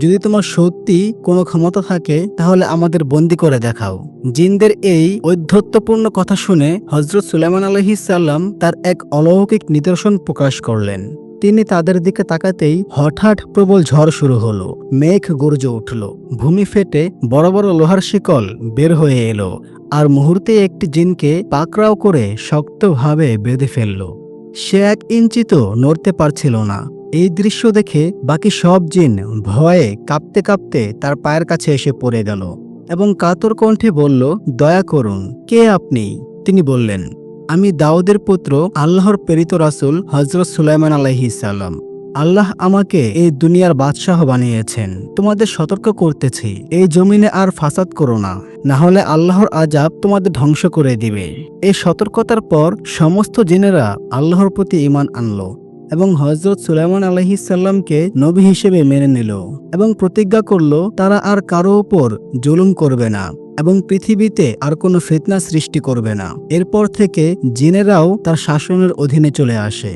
যদি তোমার সত্যি কোনো ক্ষমতা থাকে তাহলে আমাদের বন্দী করে দেখাও। জিনদের এই ঔদ্ধত্যপূর্ণ কথা শুনে হযরত সুলাইমান আলাইহিস সালাম তার এক অলৌকিক নিদর্শন প্রকাশ করলেন। তিনি তাদের দিকে তাকাতেই হঠাৎ প্রবল ঝড় শুরু হলো। মেঘ গর্জে উঠল, ভূমি ফেটে বড় বড় লোহার শিকল বের হয়ে এলো, আর মুহূর্তে একটি জিনকে পাকড়াও করে শক্তভাবে বেঁধে ফেলল। সে 1 ইঞ্চি তো নড়তে পারছিল না। এই দৃশ্য দেখে বাকি সব জিন ভয়ে কাঁপতে কাঁপতে তার পায়ের কাছে এসে পড়ে গেল এবং কাতর কণ্ঠে বলল, দয়া করুন, কে আপনি? তিনি বললেন, আমি দাউদের পুত্র, আল্লাহর প্রেরিত রাসূল হযরত সুলাইমান আলাইহিস সালাম। আল্লাহ আমাকে এই দুনিয়ার বাদশাহ বানিয়েছেন। তোমাদের সতর্ক করতেছি, এই জমিনে আর ফাসাদ করো না, না হলে আল্লাহর আযাব তোমাদের ধ্বংস করে দিবে। এই সতর্কতার পর সমস্ত জিনেরা আল্লাহর প্রতি ঈমান আনল এবং হযরত সুলাইমান আলাইহিস সালামকে নবী হিসেবে মেনে নিল এবং প্রতিজ্ঞা করল তারা আর কারো উপর জুলুম করবে না এবং পৃথিবীতে আর কোনো ফিতনা সৃষ্টি করবে না। এরপর থেকে জিনেরাও তার শাসনের অধীনে চলে আসে।